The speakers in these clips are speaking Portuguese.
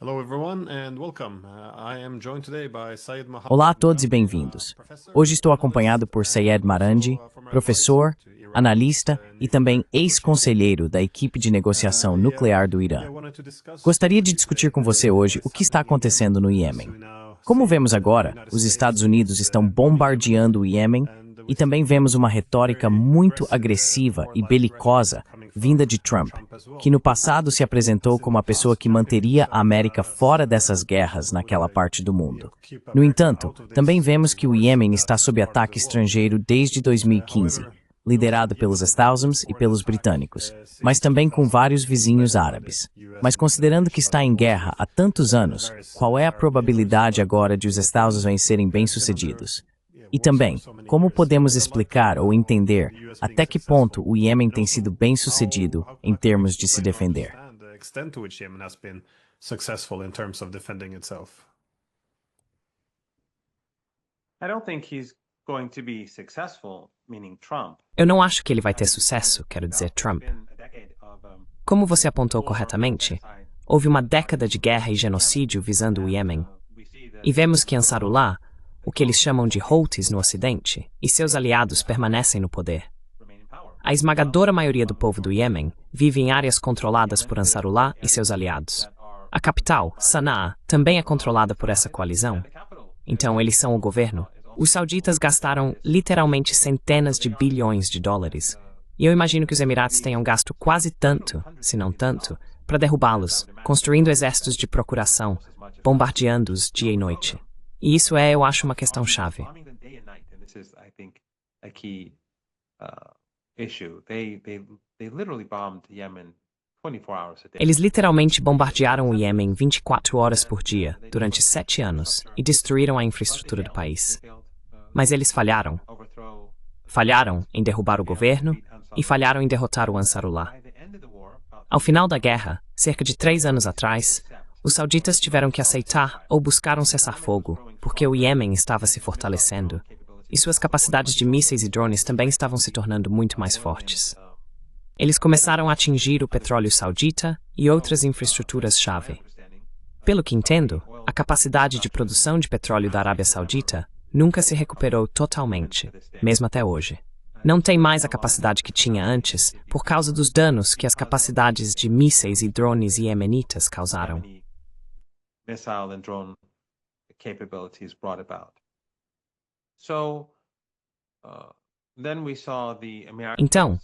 Hello everyone and welcome. I am joined today by Syed Mohammed. Olá a todos e bem-vindos. Hoje estou acompanhado por Syed Marandi, professor, analista e também ex-conselheiro da equipe de negociação nuclear do Irã. Gostaria de discutir com você hoje o que está acontecendo no Iêmen. Como vemos agora, os Estados Unidos estão bombardeando o Iêmen e também vemos uma retórica muito agressiva e belicosa vinda de Trump, que no passado se apresentou como a pessoa que manteria a América fora dessas guerras naquela parte do mundo. No entanto, também vemos que o Iêmen está sob ataque estrangeiro desde 2015, liderado pelos Estados e pelos britânicos, mas também com vários vizinhos árabes. Mas considerando que está em guerra há tantos anos, qual é a probabilidade agora de os Estados Unidos serem bem-sucedidos? E também, como podemos explicar ou entender até que ponto o Iêmen tem sido bem-sucedido em termos de se defender? Eu não acho que ele vai ter sucesso, quero dizer, Trump. Como você apontou corretamente, houve uma década de guerra e genocídio visando o Iêmen. E vemos que Ansarullah, o que eles chamam de Houthis no Ocidente, e seus aliados permanecem no poder. A esmagadora maioria do povo do Iêmen vive em áreas controladas por Ansarullah e seus aliados. A capital, Sanaa, também é controlada por essa coalizão. Então, eles são o governo. Os sauditas gastaram literalmente centenas de bilhões de dólares. E eu imagino que os Emirados tenham gasto quase tanto, se não tanto, para derrubá-los, construindo exércitos de procuração, bombardeando-os dia e noite. E isso é, eu acho, uma questão chave. Eles literalmente bombardearam o Iêmen 24 horas por dia, durante 7 anos, e destruíram a infraestrutura do país. Mas eles falharam. Falharam em derrubar o governo e falharam em derrotar o Ansarullah. Ao final da guerra, cerca de 3 anos atrás, os sauditas tiveram que aceitar ou buscar um cessar-fogo, porque o Iêmen estava se fortalecendo, e suas capacidades de mísseis e drones também estavam se tornando muito mais fortes. Eles começaram a atingir o petróleo saudita e outras infraestruturas-chave. Pelo que entendo, a capacidade de produção de petróleo da Arábia Saudita nunca se recuperou totalmente, mesmo até hoje. Não tem mais a capacidade que tinha antes por causa dos danos que as capacidades de mísseis e drones iemenitas causaram. Missile and drone capabilities brought about. Então,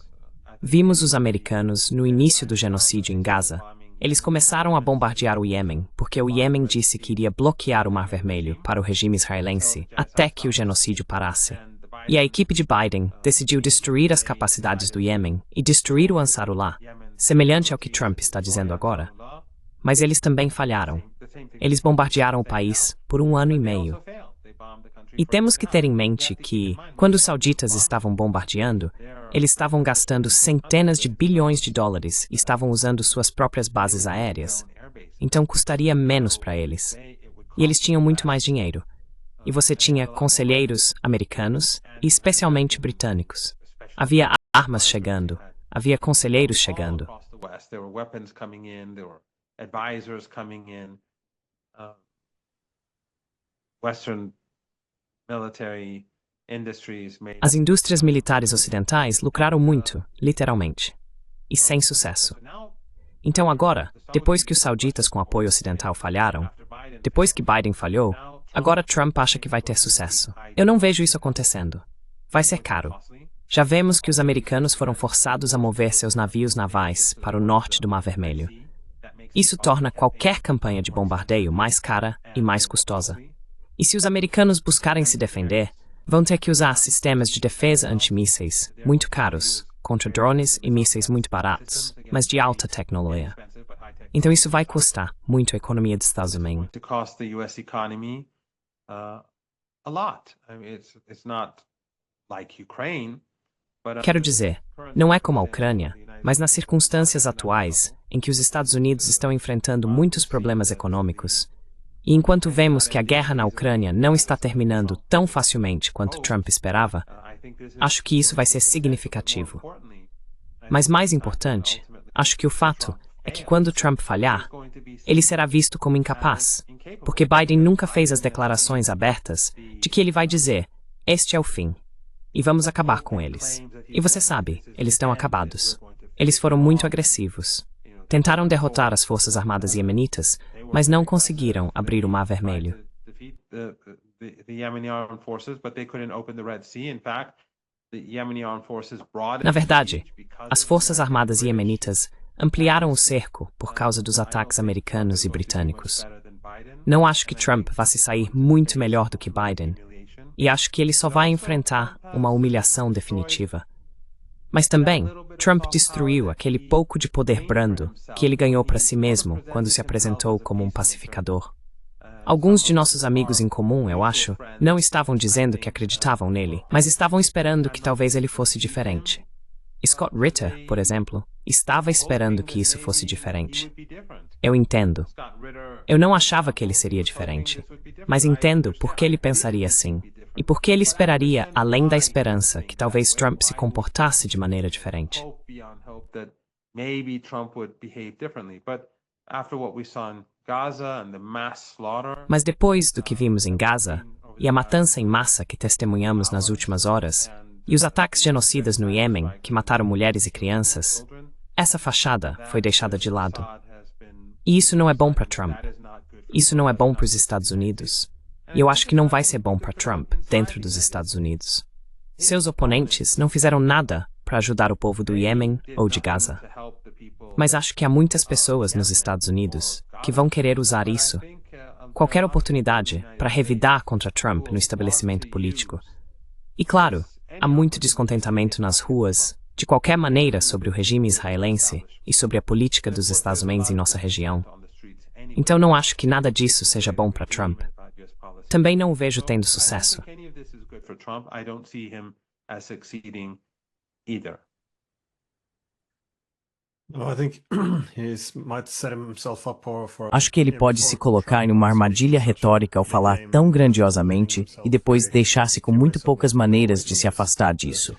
vimos os americanos no início do genocídio em Gaza. Eles começaram a bombardear o Iêmen, porque o Iêmen disse que iria bloquear o Mar Vermelho para o regime israelense até que o genocídio parasse. E a equipe de Biden decidiu destruir as capacidades do Iêmen e destruir o Ansarullah, semelhante ao que Trump está dizendo agora. Mas eles também falharam. Eles bombardearam o país por 1 ano e meio. E temos que ter em mente que, quando os sauditas estavam bombardeando, eles estavam gastando centenas de bilhões de dólares e estavam usando suas próprias bases aéreas. Então custaria menos para eles. E eles tinham muito mais dinheiro. E você tinha conselheiros americanos e especialmente britânicos. Havia armas chegando. Havia conselheiros chegando. Advisors coming in, Western military industries made... As indústrias militares ocidentais lucraram muito, literalmente, e sem sucesso. Então agora, depois que os sauditas com apoio ocidental falharam, depois que Biden falhou, agora Trump acha que vai ter sucesso. Eu não vejo isso acontecendo. Vai ser caro. Já vemos que os americanos foram forçados a mover seus navios navais para o norte do Mar Vermelho. Isso torna qualquer campanha de bombardeio mais cara e mais custosa. E se os americanos buscarem se defender, vão ter que usar sistemas de defesa antimísseis muito caros, contra drones e mísseis muito baratos, mas de alta tecnologia. Então isso vai custar muito a economia dos Estados Unidos. Quero dizer, não é como a Ucrânia, mas nas circunstâncias atuais, em que os Estados Unidos estão enfrentando muitos problemas econômicos, e enquanto vemos que a guerra na Ucrânia não está terminando tão facilmente quanto Trump esperava, acho que isso vai ser significativo. Mas mais importante, acho que o fato é que quando Trump falhar, ele será visto como incapaz, porque Biden nunca fez as declarações abertas de que ele vai dizer: este é o fim, e vamos acabar com eles. E você sabe, eles estão acabados. Eles foram muito agressivos. Tentaram derrotar as forças armadas iemenitas, mas não conseguiram abrir o Mar Vermelho. Na verdade, as forças armadas iemenitas ampliaram o cerco por causa dos ataques americanos e britânicos. Não acho que Trump vá se sair muito melhor do que Biden, e acho que ele só vai enfrentar uma humilhação definitiva. Mas também, Trump destruiu aquele pouco de poder brando que ele ganhou para si mesmo quando se apresentou como um pacificador. Alguns de nossos amigos em comum, eu acho, não estavam dizendo que acreditavam nele, mas estavam esperando que talvez ele fosse diferente. Scott Ritter, por exemplo, estava esperando que isso fosse diferente. Eu entendo. Eu não achava que ele seria diferente, mas entendo por que ele pensaria assim, e por que ele esperaria, além da esperança, que talvez Trump se comportasse de maneira diferente. Mas depois do que vimos em Gaza, e a matança em massa que testemunhamos nas últimas horas, e os ataques genocidas no Iêmen que mataram mulheres e crianças, essa fachada foi deixada de lado. E isso não é bom para Trump. Isso não é bom para os Estados Unidos. E eu acho que não vai ser bom para Trump dentro dos Estados Unidos. Seus oponentes não fizeram nada para ajudar o povo do Iêmen ou de Gaza. Mas acho que há muitas pessoas nos Estados Unidos que vão querer usar isso, qualquer oportunidade, para revidar contra Trump no estabelecimento político. E claro, há muito descontentamento nas ruas, de qualquer maneira, sobre o regime israelense e sobre a política dos Estados Unidos em nossa região. Então não acho que nada disso seja bom para Trump. Também não o vejo tendo sucesso. Acho que ele pode se colocar em uma armadilha retórica ao falar tão grandiosamente e depois deixar-se com muito poucas maneiras de se afastar disso.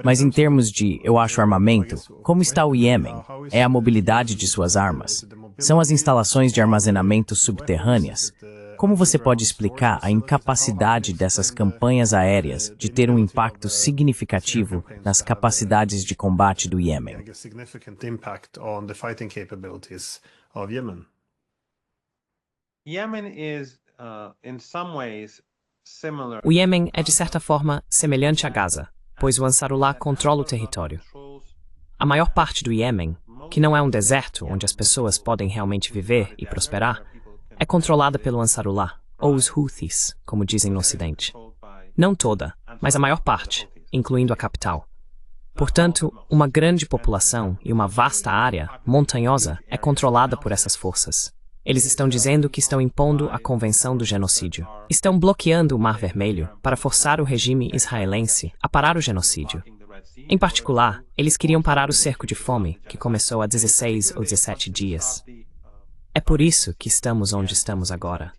Mas em termos de, eu acho, armamento, como está o Iêmen? É a mobilidade de suas armas? São as instalações de armazenamento subterrâneas? Como você pode explicar a incapacidade dessas campanhas aéreas de ter um impacto significativo nas capacidades de combate do Iêmen? O Iêmen é, de certa forma, semelhante a Gaza, pois o Ansarullah controla o território. A maior parte do Iêmen, que não é um deserto onde as pessoas podem realmente viver e prosperar, é controlada pelo Ansarullah, ou os Houthis, como dizem no Ocidente. Não toda, mas a maior parte, incluindo a capital. Portanto, uma grande população e uma vasta área montanhosa é controlada por essas forças. Eles estão dizendo que estão impondo a Convenção do Genocídio. Estão bloqueando o Mar Vermelho para forçar o regime israelense a parar o genocídio. Em particular, eles queriam parar o cerco de fome, que começou há 16 ou 17 dias. É por isso que estamos onde estamos agora.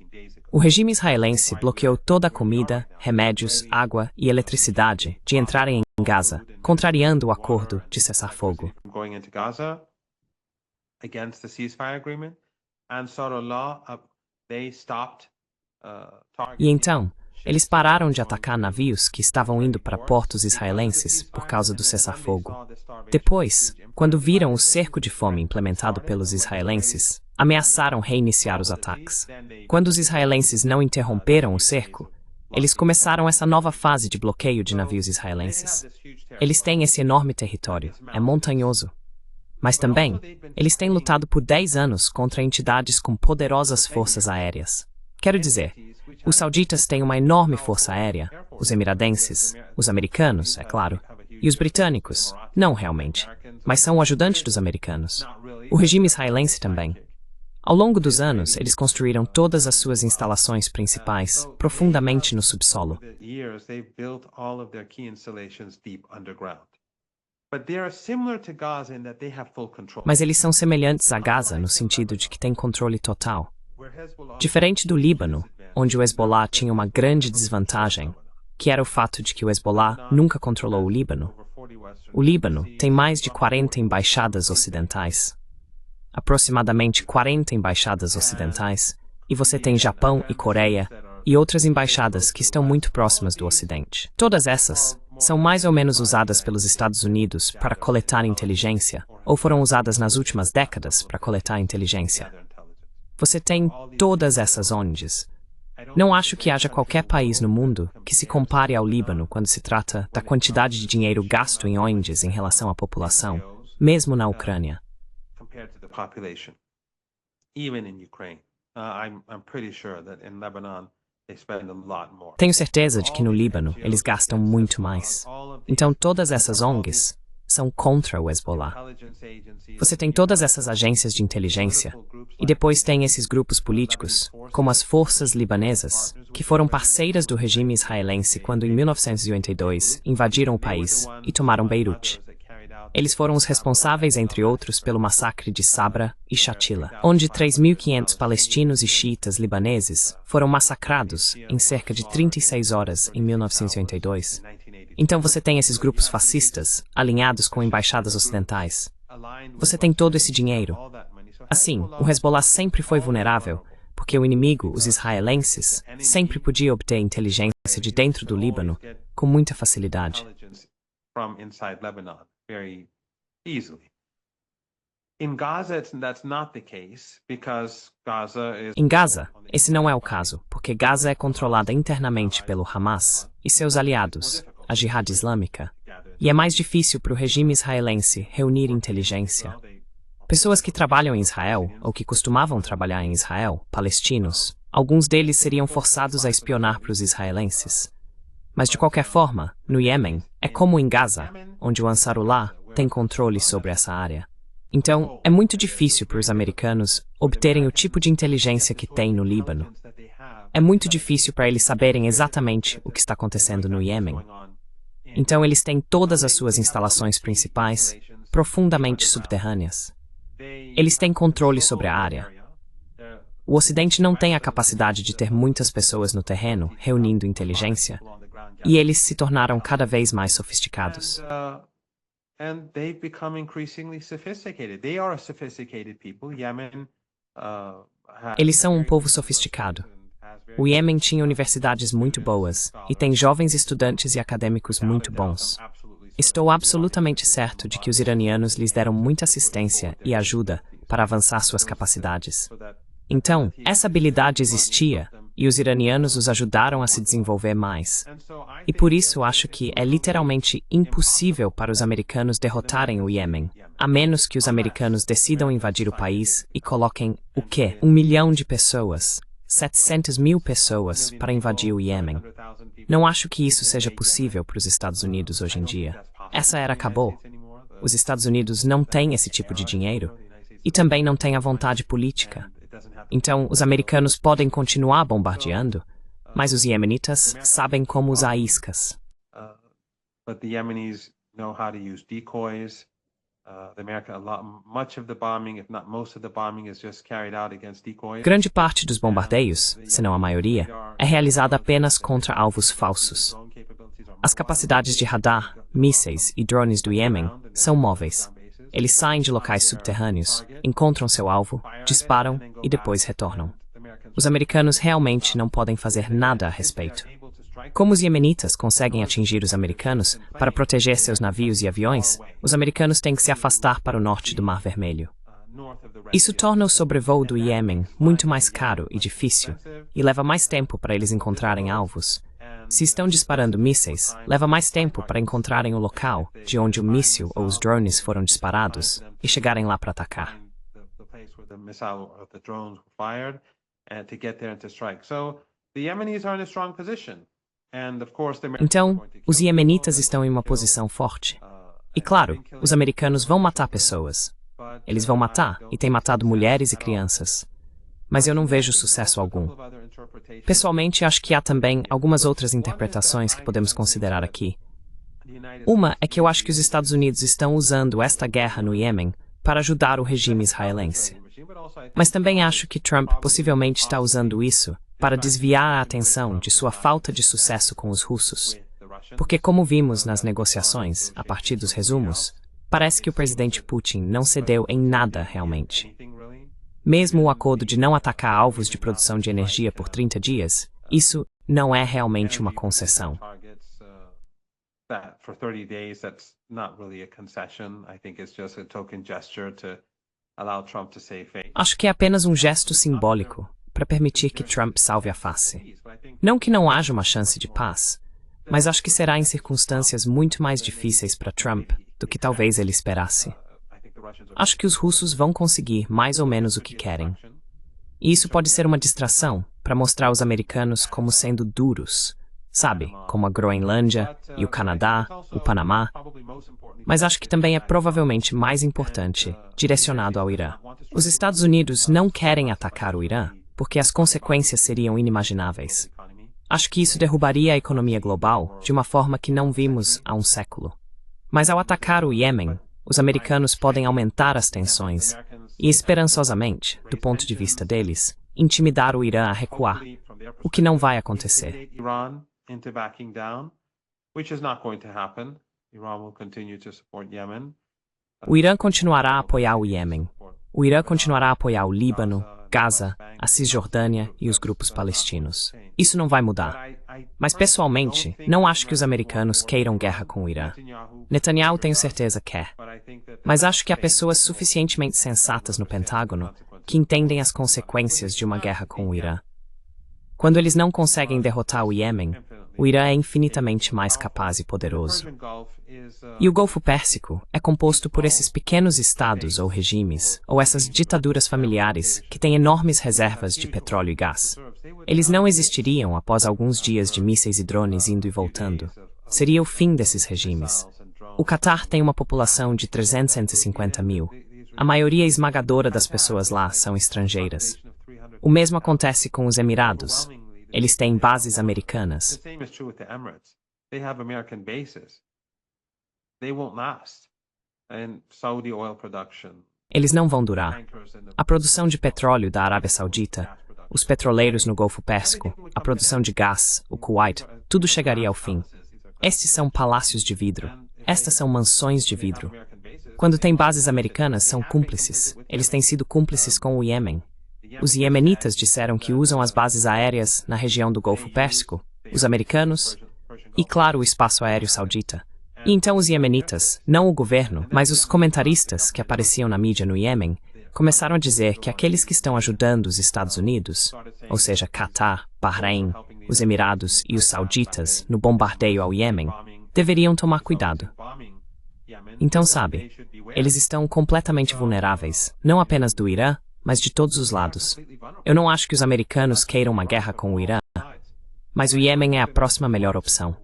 O regime israelense bloqueou toda a comida, remédios, água e eletricidade de entrarem em Gaza, contrariando o acordo de cessar-fogo. E então, eles pararam de atacar navios que estavam indo para portos israelenses por causa do cessar-fogo. Depois, quando viram o cerco de fome implementado pelos israelenses, ameaçaram reiniciar os ataques. Quando os israelenses não interromperam o cerco, eles começaram essa nova fase de bloqueio de navios israelenses. Eles têm esse enorme território, é montanhoso. Mas também, eles têm lutado por 10 anos contra entidades com poderosas forças aéreas. Quero dizer, os sauditas têm uma enorme força aérea, os emiradenses, os americanos, é claro, e os britânicos, não realmente, mas são o ajudante dos americanos. O regime israelense também. Ao longo dos anos, eles construíram todas as suas instalações principais profundamente no subsolo. Mas eles são semelhantes a Gaza no sentido de que têm controle total. Diferente do Líbano, onde o Hezbollah tinha uma grande desvantagem, que era o fato de que o Hezbollah nunca controlou o Líbano. O Líbano tem mais de 40 embaixadas ocidentais. aproximadamente 40 embaixadas ocidentais, e você tem Japão e Coreia, e outras embaixadas que estão muito próximas do Ocidente. Todas essas são mais ou menos usadas pelos Estados Unidos para coletar inteligência, ou foram usadas nas últimas décadas para coletar inteligência. Você tem todas essas ONGs. Não acho que haja qualquer país no mundo que se compare ao Líbano quando se trata da quantidade de dinheiro gasto em ONGs em relação à população, mesmo na Ucrânia. Tenho certeza de que no Líbano eles gastam muito mais. Então todas essas ONGs são contra o Hezbollah. Você tem todas essas agências de inteligência, e depois tem esses grupos políticos, como as forças libanesas, que foram parceiras do regime israelense quando, em 1982, invadiram o país e tomaram Beirute. Eles foram os responsáveis, entre outros, pelo massacre de Sabra e Shatila, onde 3.500 palestinos e xiitas libaneses foram massacrados em cerca de 36 horas em 1982. Então você tem esses grupos fascistas, alinhados com embaixadas ocidentais. Você tem todo esse dinheiro. Assim, o Hezbollah sempre foi vulnerável, porque o inimigo, os israelenses, sempre podia obter inteligência de dentro do Líbano com muita facilidade. Em Gaza, esse não é o caso, porque Gaza é controlada internamente pelo Hamas e seus aliados, a Jihad Islâmica, e é mais difícil para o regime israelense reunir inteligência. Pessoas que trabalham em Israel, ou que costumavam trabalhar em Israel, palestinos, alguns deles seriam forçados a espionar para os israelenses. Mas de qualquer forma, no Iêmen, é como em Gaza, onde o Ansarullah tem controle sobre essa área. Então, é muito difícil para os americanos obterem o tipo de inteligência que tem no Líbano. É muito difícil para eles saberem exatamente o que está acontecendo no Iêmen. Então, eles têm todas as suas instalações principais profundamente subterrâneas. Eles têm controle sobre a área. O Ocidente não tem a capacidade de ter muitas pessoas no terreno reunindo inteligência, e eles se tornaram cada vez mais sofisticados. Eles são um povo sofisticado. O Iêmen tinha universidades muito boas e tem jovens estudantes e acadêmicos muito bons. Estou absolutamente certo de que os iranianos lhes deram muita assistência e ajuda para avançar suas capacidades. Então, essa habilidade existia e os iranianos os ajudaram a se desenvolver mais. E por isso acho que é literalmente impossível para os americanos derrotarem o Iêmen, a menos que os americanos decidam invadir o país e coloquem, o quê? 1 milhão de pessoas, 700 mil pessoas para invadir o Iêmen. Não acho que isso seja possível para os Estados Unidos hoje em dia. Essa era acabou. Os Estados Unidos não têm esse tipo de dinheiro e também não têm a vontade política. Então, os americanos podem continuar bombardeando, mas os iemenitas sabem como usar iscas. Grande parte dos bombardeios, se não a maioria, é realizada apenas contra alvos falsos. As capacidades de radar, mísseis e drones do Iêmen são móveis. Eles saem de locais subterrâneos, encontram seu alvo, disparam e depois retornam. Os americanos realmente não podem fazer nada a respeito. Como os iemenitas conseguem atingir os americanos para proteger seus navios e aviões, os americanos têm que se afastar para o norte do Mar Vermelho. Isso torna o sobrevoo do Iêmen muito mais caro e difícil, e leva mais tempo para eles encontrarem alvos. Se estão disparando mísseis, leva mais tempo para encontrarem o local de onde o míssil ou os drones foram disparados e chegarem lá para atacar. Então, os iemenitas estão em uma posição forte. E claro, os americanos vão matar pessoas. Eles vão matar e têm matado mulheres e crianças. Mas eu não vejo sucesso algum. Pessoalmente, acho que há também algumas outras interpretações que podemos considerar aqui. Uma é que eu acho que os Estados Unidos estão usando esta guerra no Iêmen para ajudar o regime israelense. Mas também acho que Trump possivelmente está usando isso para desviar a atenção de sua falta de sucesso com os russos. Porque, como vimos nas negociações, a partir dos resumos, Parece que o presidente Putin não cedeu em nada realmente. Mesmo o acordo de não atacar alvos de produção de energia por 30 dias, isso não é realmente uma concessão. Acho que é apenas um gesto simbólico para permitir que Trump salve a face. Não que não haja uma chance de paz, mas acho que será em circunstâncias muito mais difíceis para Trump do que talvez ele esperasse. Acho que os russos vão conseguir mais ou menos o que querem. E isso pode ser uma distração para mostrar os americanos como sendo duros, sabe, como a Groenlândia e o Canadá, o Panamá. Mas acho que também é provavelmente mais importante, direcionado ao Irã. Os Estados Unidos não querem atacar o Irã porque as consequências seriam inimagináveis. Acho que isso derrubaria a economia global de uma forma que não vimos há um século. Mas ao atacar o Iêmen, os americanos podem aumentar as tensões e, esperançosamente, do ponto de vista deles, intimidar o Irã a recuar, o que não vai acontecer. O Irã continuará a apoiar o Iêmen. O Irã continuará a apoiar o Líbano, Gaza, a Cisjordânia e os grupos palestinos. Isso não vai mudar. Mas, pessoalmente, não acho que os americanos queiram guerra com o Irã. Netanyahu, tenho certeza, quer. Mas acho que há pessoas suficientemente sensatas no Pentágono que entendem as consequências de uma guerra com o Irã. Quando eles não conseguem derrotar o Iêmen, o Irã é infinitamente mais capaz e poderoso. E o Golfo Pérsico é composto por esses pequenos estados ou regimes, ou essas ditaduras familiares que têm enormes reservas de petróleo e gás. Eles não existiriam após alguns dias de mísseis e drones indo e voltando. Seria o fim desses regimes. O Catar tem uma população de 350 mil. A maioria esmagadora das pessoas lá são estrangeiras. O mesmo acontece com os Emirados. Eles têm bases americanas. Eles não vão durar. A produção de petróleo da Arábia Saudita, os petroleiros no Golfo Pérsico, a produção de gás, o Kuwait, tudo chegaria ao fim. Estes são palácios de vidro. Estas são mansões de vidro. Quando tem bases americanas, são cúmplices. Eles têm sido cúmplices com o Iêmen. Os iemenitas disseram que usam as bases aéreas na região do Golfo Pérsico, os americanos e, claro, o espaço aéreo saudita. E então os iemenitas, não o governo, mas os comentaristas que apareciam na mídia no Iêmen, começaram a dizer que aqueles que estão ajudando os Estados Unidos, ou seja, Catar, Bahrein, os Emirados e os sauditas no bombardeio ao Iêmen, deveriam tomar cuidado. Então, sabe, eles estão completamente vulneráveis, não apenas do Irã, mas de todos os lados. Eu não acho que os americanos queiram uma guerra com o Irã, mas o Iêmen é a próxima melhor opção.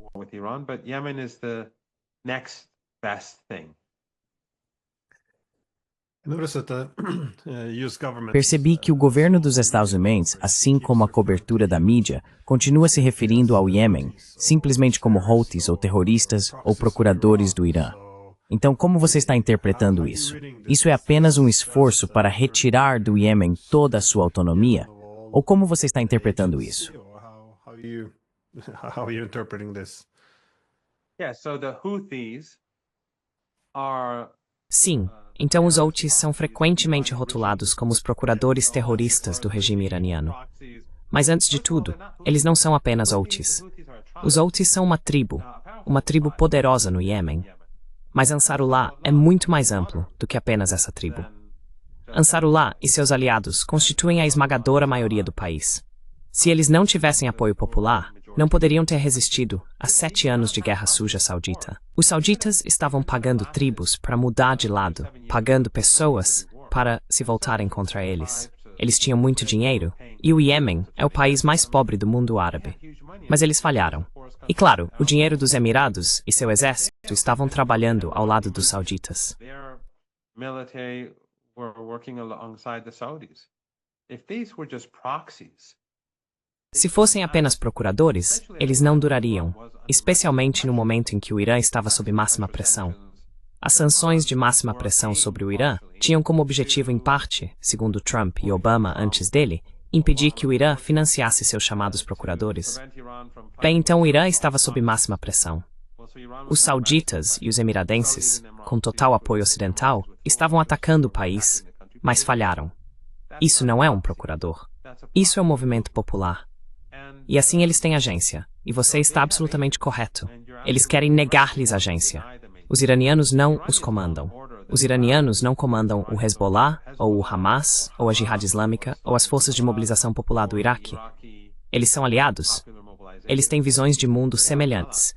Percebi que o governo dos Estados Unidos, assim como a cobertura da mídia, continua se referindo ao Iêmen, simplesmente como Houthis ou terroristas ou procuradores do Irã. Então, como você está interpretando isso? Isso é apenas um esforço para retirar do Iêmen toda a sua autonomia? Ou como você está interpretando isso? Sim, então os Houthis são frequentemente rotulados como os procuradores terroristas do regime iraniano. Mas antes de tudo, eles não são apenas Houthis. Os Houthis são uma tribo poderosa no Iêmen. Mas Ansarullah é muito mais amplo do que apenas essa tribo. Ansarullah e seus aliados constituem a esmagadora maioria do país. Se eles não tivessem apoio popular, não poderiam ter resistido a 7 anos de guerra suja saudita. Os sauditas estavam pagando tribos para mudar de lado, pagando pessoas para se voltarem contra eles. Eles tinham muito dinheiro, e o Iêmen é o país mais pobre do mundo árabe. Mas eles falharam. E claro, o dinheiro dos Emirados e seu exército estavam trabalhando ao lado dos sauditas. Se fossem apenas procuradores, eles não durariam, especialmente no momento em que o Irã estava sob máxima pressão. As sanções de máxima pressão sobre o Irã tinham como objetivo, em parte, segundo Trump e Obama antes dele, impedir que o Irã financiasse seus chamados procuradores. Bem, então o Irã estava sob máxima pressão. Os sauditas e os emiradenses, com total apoio ocidental, estavam atacando o país, mas falharam. Isso não é um procurador. Isso é um movimento popular. E assim eles têm agência. E você está absolutamente correto. Eles querem negar-lhes agência. Os iranianos não os comandam. Os iranianos não comandam o Hezbollah, ou o Hamas, ou a Jihad Islâmica, ou as forças de mobilização popular do Iraque. Eles são aliados. Eles têm visões de mundo semelhantes.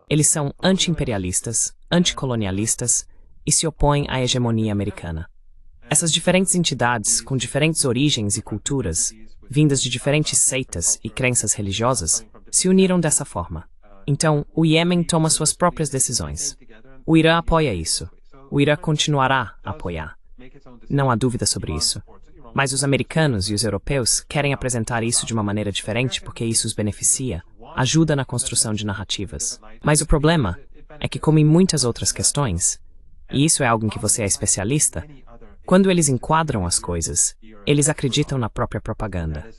Eles são anti-imperialistas, anticolonialistas e se opõem à hegemonia americana. Essas diferentes entidades, com diferentes origens e culturas, vindas de diferentes seitas e crenças religiosas, se uniram dessa forma. Então, o Iêmen toma suas próprias decisões. O Irã apoia isso. O Irã continuará a apoiar. Não há dúvida sobre isso. Mas os americanos e os europeus querem apresentar isso de uma maneira diferente porque isso os beneficia, ajuda na construção de narrativas. Mas o problema é que, como em muitas outras questões, e isso é algo em que você é especialista, quando eles enquadram as coisas, eles acreditam na própria propaganda.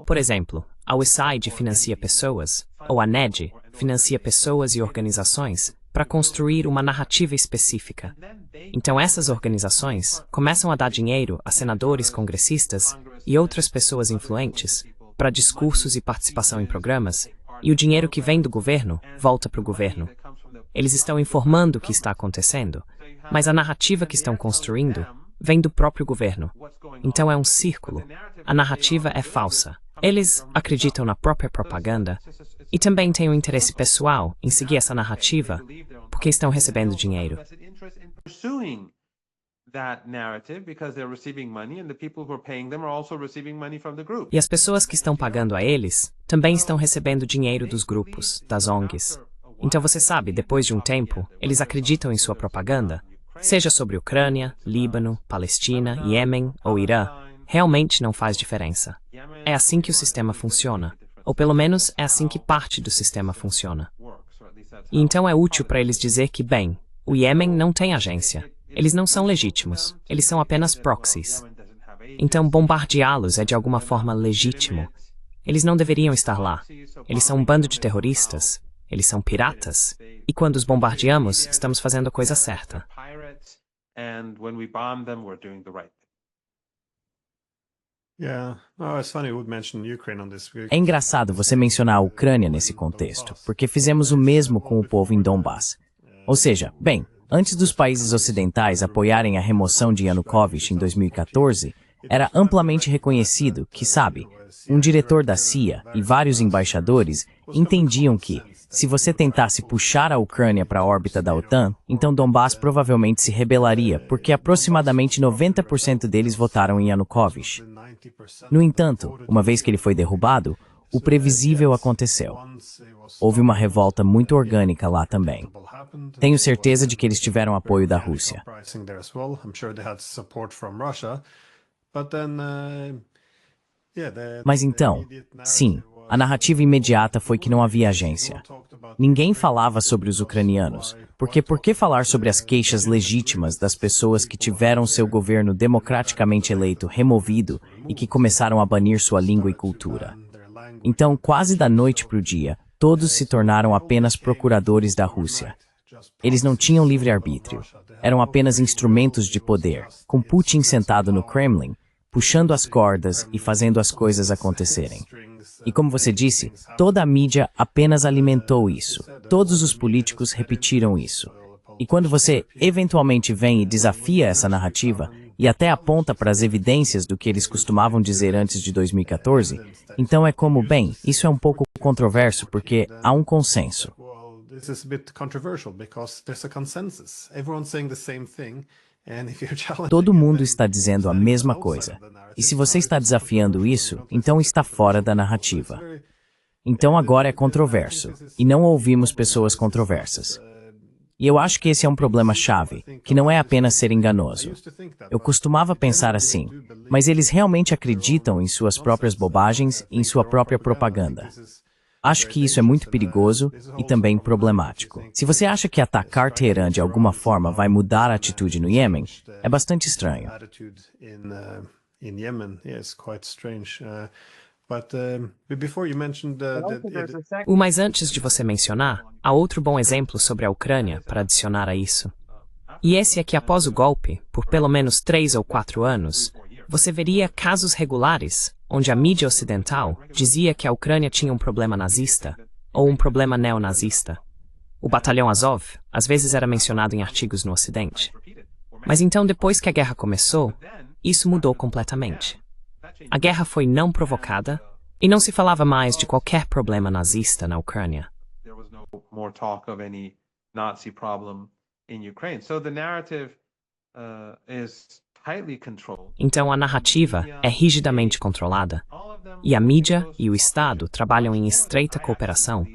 Por exemplo, a USAID financia pessoas, ou a NED financia pessoas e organizações para construir uma narrativa específica. Então essas organizações começam a dar dinheiro a senadores, congressistas e outras pessoas influentes para discursos e participação em programas, e o dinheiro que vem do governo volta para o governo. Eles estão informando o que está acontecendo, mas a narrativa que estão construindo vem do próprio governo. Então é um círculo. A narrativa é falsa. Eles acreditam na própria propaganda e também têm um interesse pessoal em seguir essa narrativa porque estão recebendo dinheiro. E as pessoas que estão pagando a eles também estão recebendo dinheiro dos grupos, das ONGs. Então você sabe, depois de um tempo, eles acreditam em sua propaganda, seja sobre Ucrânia, Líbano, Palestina, Iêmen ou Irã, realmente não faz diferença. É assim que o sistema funciona, ou pelo menos é assim que parte do sistema funciona. E então é útil para eles dizer que, bem, o Iêmen não tem agência. Eles não são legítimos, eles são apenas proxies. Então bombardeá-los é de alguma forma legítimo. Eles não deveriam estar lá. Eles são um bando de terroristas. Eles são piratas. E quando os bombardeamos, estamos fazendo a coisa certa. É engraçado você mencionar a Ucrânia nesse contexto, porque fizemos o mesmo com o povo em Donbass. Ou seja, bem, antes dos países ocidentais apoiarem a remoção de Yanukovych em 2014, era amplamente reconhecido que, sabe, um diretor da CIA e vários embaixadores entendiam que, se você tentasse puxar a Ucrânia para a órbita da OTAN, então Donbass provavelmente se rebelaria, porque aproximadamente 90% deles votaram em Yanukovych. No entanto, uma vez que ele foi derrubado, o previsível aconteceu. Houve uma revolta muito orgânica lá também. Tenho certeza de que eles tiveram apoio da Rússia. Mas então, sim, a narrativa imediata foi que não havia agência. Ninguém falava sobre os ucranianos, porque por que falar sobre as queixas legítimas das pessoas que tiveram seu governo democraticamente eleito removido e que começaram a banir sua língua e cultura? Então, quase da noite para o dia, todos se tornaram apenas procuradores da Rússia. Eles não tinham livre-arbítrio. Eram apenas instrumentos de poder, com Putin sentado no Kremlin, puxando as cordas e fazendo as coisas acontecerem. E como você disse, toda a mídia apenas alimentou isso. Todos os políticos repetiram isso. E quando você eventualmente vem e desafia essa narrativa, e até aponta para as evidências do que eles costumavam dizer antes de 2014, então é como, bem, isso é um pouco controverso porque há um consenso. Todo mundo está dizendo a mesma coisa. E se você está desafiando isso, então está fora da narrativa. Então agora é controverso. E não ouvimos pessoas controversas. E eu acho que esse é um problema-chave, que não é apenas ser enganoso. Eu costumava pensar assim, mas eles realmente acreditam em suas próprias bobagens e em sua própria propaganda. Acho que isso é muito perigoso e também problemático. Se você acha que atacar Teherã de alguma forma vai mudar a atitude no Iêmen, é bastante estranho. Mas antes de você mencionar, há outro bom exemplo sobre a Ucrânia para adicionar a isso. E esse é que após o golpe, por pelo menos 3 ou 4 anos, você veria casos regulares, onde a mídia ocidental dizia que a Ucrânia tinha um problema nazista, ou um problema neonazista. O batalhão Azov, às vezes era mencionado em artigos no Ocidente. Mas então, depois que a guerra começou, isso mudou completamente. A guerra foi não provocada, e não se falava mais de qualquer problema nazista na Ucrânia. Então a narrativa é rigidamente controlada, e a mídia e o Estado trabalham em estreita cooperação,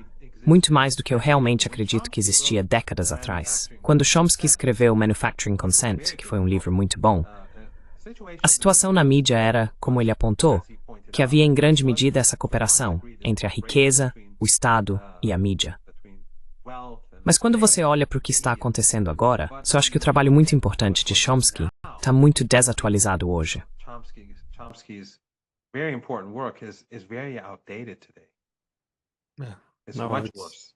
muito mais do que eu realmente acredito que existia décadas atrás. Quando Chomsky escreveu Manufacturing Consent, que foi um livro muito bom, a situação na mídia era, como ele apontou, que havia em grande medida essa cooperação entre a riqueza, o Estado e a mídia. Mas quando você olha para o que está acontecendo agora, só acho que o trabalho muito importante de Chomsky está muito desatualizado hoje. Chomsky's very important work is very outdated today. It's much worse.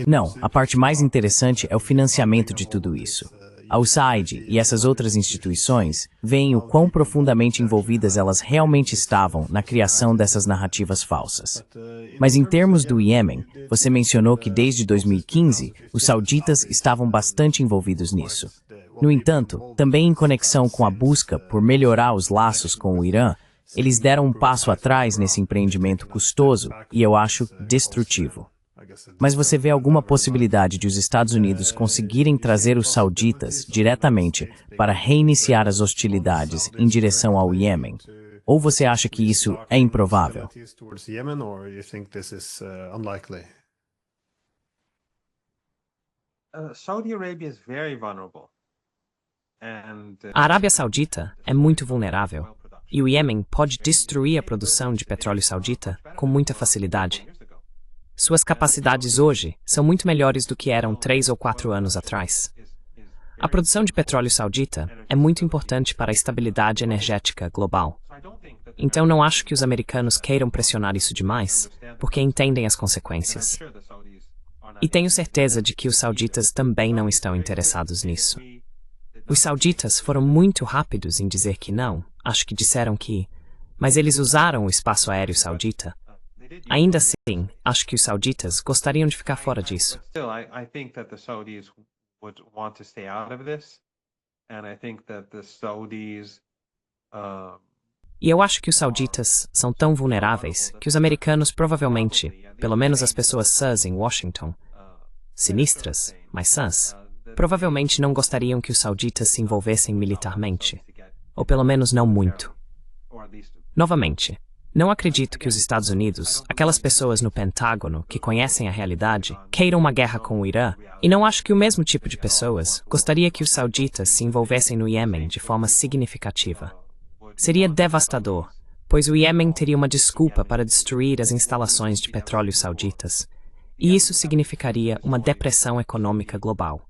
Não, a parte mais interessante é o financiamento de tudo isso. A USAID e essas outras instituições veem o quão profundamente envolvidas elas realmente estavam na criação dessas narrativas falsas. Mas em termos do Iêmen, você mencionou que desde 2015 os sauditas estavam bastante envolvidos nisso. No entanto, também em conexão com a busca por melhorar os laços com o Irã, eles deram um passo atrás nesse empreendimento custoso e eu acho destrutivo. Mas você vê alguma possibilidade de os Estados Unidos conseguirem trazer os sauditas diretamente para reiniciar as hostilidades em direção ao Iêmen? Ou você acha que isso é improvável? A Arábia Saudita é muito vulnerável, e o Iêmen pode destruir a produção de petróleo saudita com muita facilidade. Suas capacidades hoje são muito melhores do que eram 3 ou 4 anos atrás. A produção de petróleo saudita é muito importante para a estabilidade energética global. Então não acho que os americanos queiram pressionar isso demais, porque entendem as consequências. E tenho certeza de que os sauditas também não estão interessados nisso. Os sauditas foram muito rápidos em dizer que não, acho que disseram que, mas eles usaram o espaço aéreo saudita. Ainda assim, acho que os sauditas gostariam de ficar fora disso. E eu acho que os sauditas são tão vulneráveis que os americanos provavelmente, pelo menos as pessoas sãs em Washington, sinistras, mas sãs, provavelmente não gostariam que os sauditas se envolvessem militarmente. Ou pelo menos não muito. Novamente, não acredito que os Estados Unidos, aquelas pessoas no Pentágono que conhecem a realidade, queiram uma guerra com o Irã, e não acho que o mesmo tipo de pessoas gostaria que os sauditas se envolvessem no Iêmen de forma significativa. Seria devastador, pois o Iêmen teria uma desculpa para destruir as instalações de petróleo sauditas, e isso significaria uma depressão econômica global.